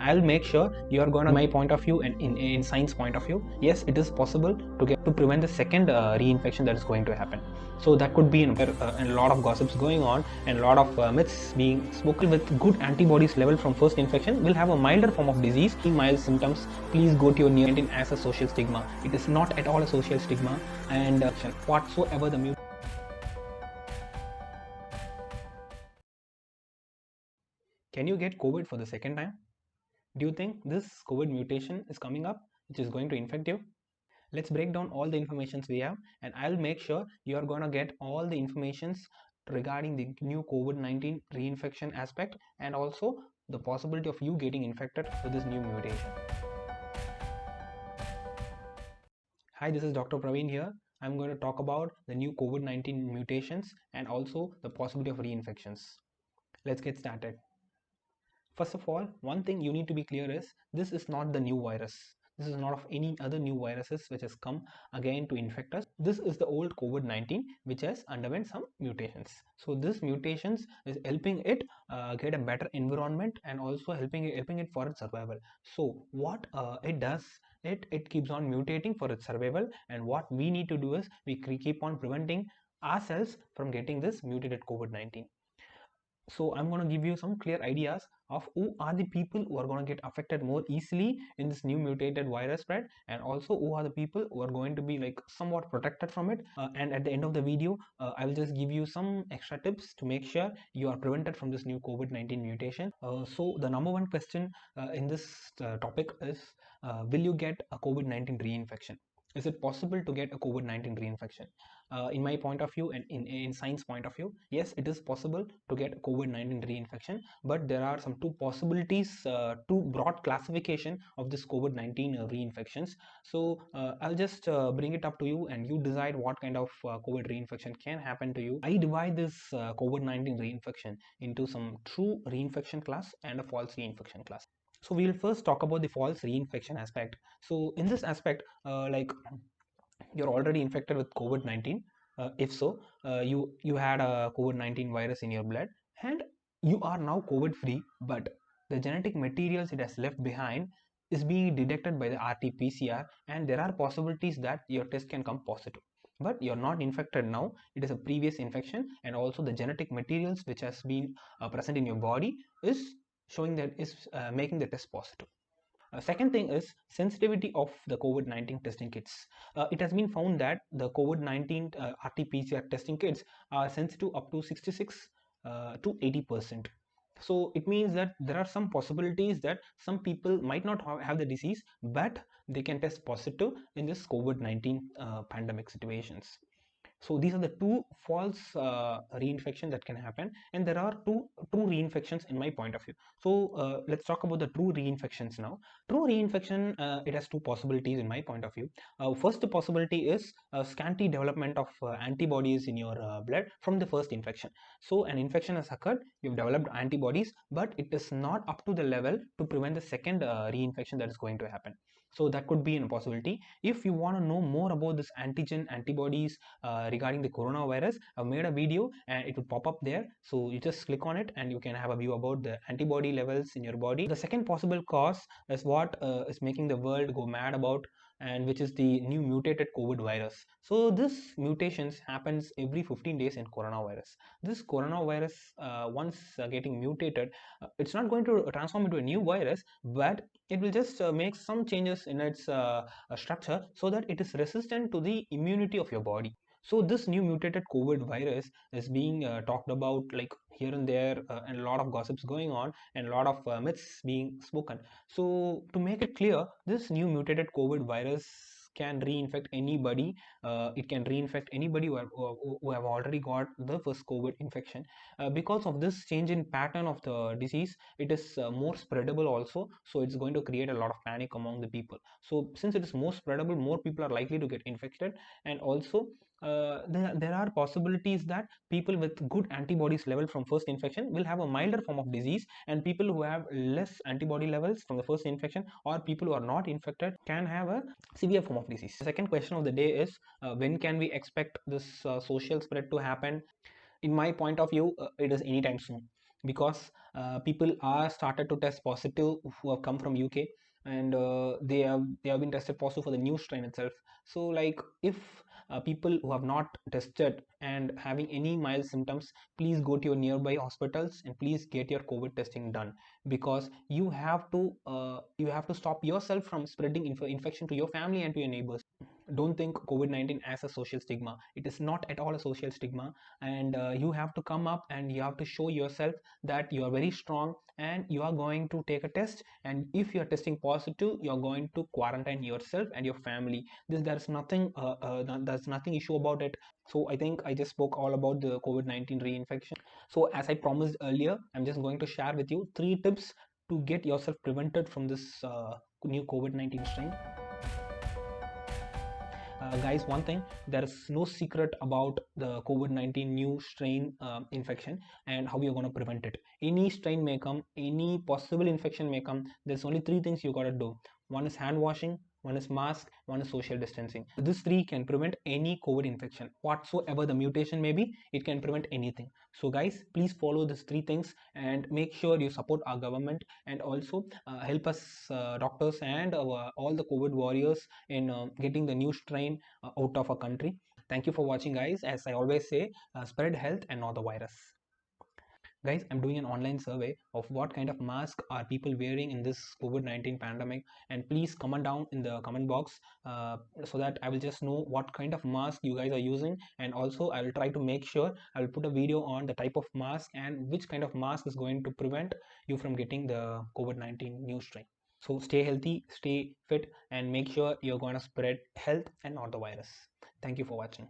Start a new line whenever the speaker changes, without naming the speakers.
I'll make sure you are going to, my point of view and in science point of view, yes, it is possible to prevent the second reinfection that is going to happen. So that could be a lot of gossips going on and a lot of myths being spoken. With good antibodies level from first infection will have a milder form of disease, mild symptoms. Please go to your neonatal as a social stigma. It is not at all a social stigma, and whatsoever the mutation. Can you get COVID for the second time? Do you think this COVID mutation is coming up which is going to infect you? Let's break down all the informations we have, and I'll make sure you are going to get all the informations regarding the new COVID-19 reinfection aspect and also the possibility of you getting infected with this new mutation. Hi, this is Dr. Praveen here. I'm going to talk about the new COVID-19 mutations and also the possibility of reinfections. Let's get started. First of all, one thing you need to be clear is this is not the new virus. This is not of any other new viruses which has come again to infect us. This is the old COVID-19 which has underwent some mutations. So this mutations is helping it get a better environment and also helping it for its survival. So what it does, it keeps on mutating for its survival, and what we need to do is we keep on preventing ourselves from getting this mutated COVID-19. So I'm going to give you some clear ideas of who are the people who are going to get affected more easily in this new mutated virus spread, and also who are the people who are going to be like somewhat protected from it. And at the end of the video, I will just give you some extra tips to make sure you are prevented from this new COVID-19 mutation. So the number one question in this topic is, will you get a COVID-19 reinfection? Is it possible to get a COVID-19 reinfection? In my point of view and in science point of view, yes, it is possible to get COVID-19 reinfection, but there are some two possibilities, two broad classification of this COVID-19 reinfections. So I'll just bring it up to you and you decide what kind of COVID reinfection can happen to you. I divide this COVID-19 reinfection into some true reinfection class and a false reinfection class. So we'll first talk about the false reinfection aspect. So in this aspect, like you're already infected with COVID-19. If so, you had a COVID-19 virus in your blood and you are now COVID free, but the genetic materials it has left behind is being detected by the RT-PCR, and there are possibilities that your test can come positive. But you're not infected now, it is a previous infection, and also the genetic materials which has been present in your body is showing that is making the test positive. Second thing is sensitivity of the COVID-19 testing kits. It has been found that the COVID-19 RT-PCR testing kits are sensitive up to 66 to 80%. So it means that there are some possibilities that some people might not have the disease, but they can test positive in this COVID-19 pandemic situations. So these are the two false reinfections that can happen, and there are two true reinfections in my point of view. So let's talk about the true reinfections now. True reinfection, it has two possibilities in my point of view. First possibility is scanty development of antibodies in your blood from the first infection. So an infection has occurred, you've developed antibodies, but it is not up to the level to prevent the second reinfection that is going to happen. So that could be a possibility. If you want to know more about this antigen antibodies regarding the coronavirus, I've made a video and it will pop up there. So you just click on it and you can have a view about the antibody levels in your body. The second possible cause is what is making the world go mad about, and which is the new mutated COVID virus. So this mutations happens every 15 days in coronavirus. This coronavirus, once getting mutated, it's not going to transform into a new virus, but it will just make some changes in its structure so that it is resistant to the immunity of your body. So this new mutated COVID virus is being talked about like here and there, and a lot of gossips going on and a lot of myths being spoken. So to make it clear, this new mutated COVID virus can reinfect anybody. It can reinfect anybody who have already got the first COVID infection. Because of this change in pattern of the disease, it is more spreadable also. So it's going to create a lot of panic among the people. So since it is more spreadable, more people are likely to get infected, and also there are possibilities that people with good antibodies level from first infection will have a milder form of disease, and people who have less antibody levels from the first infection or people who are not infected can have a severe form of disease. The second question of the day is, when can we expect this social spread to happen? In my point of view, it is anytime soon. because people are started to test positive who have come from UK, and they have been tested positive for the new strain itself. So like if people who have not tested and having any mild symptoms, please go to your nearby hospitals and please get your COVID testing done, because you have to stop yourself from spreading infection to your family and to your neighbors. Don't think COVID-19 as a social stigma. It is not at all a social stigma, and you have to come up and you have to show yourself that you are very strong, and you are going to take a test, and if you are testing positive, you are going to quarantine yourself and your family. There's nothing issue about it. So I think I just spoke all about the COVID-19 reinfection. So as I promised earlier, I'm just going to share with you 3 tips to get yourself prevented from this new COVID-19 strain. Guys, one thing, there is no secret about the COVID-19 new strain infection and how you're going to prevent it. Any strain may come, any possible infection may come. There's only 3 things you got to do. One is hand washing, one is mask, one is social distancing. These 3 can prevent any COVID infection. Whatsoever the mutation may be, it can prevent anything. So guys, please follow these 3 things and make sure you support our government, and also help us doctors and all the COVID warriors in getting the new strain out of our country. Thank you for watching, guys. As I always say, spread health and not the virus. Guys, I'm doing an online survey of what kind of mask are people wearing in this COVID-19 pandemic, and please comment down in the comment box so that I will just know what kind of mask you guys are using, and also I will try to make sure I will put a video on the type of mask and which kind of mask is going to prevent you from getting the COVID-19 new strain. So stay healthy, stay fit, and make sure you're going to spread health and not the virus. Thank you for watching.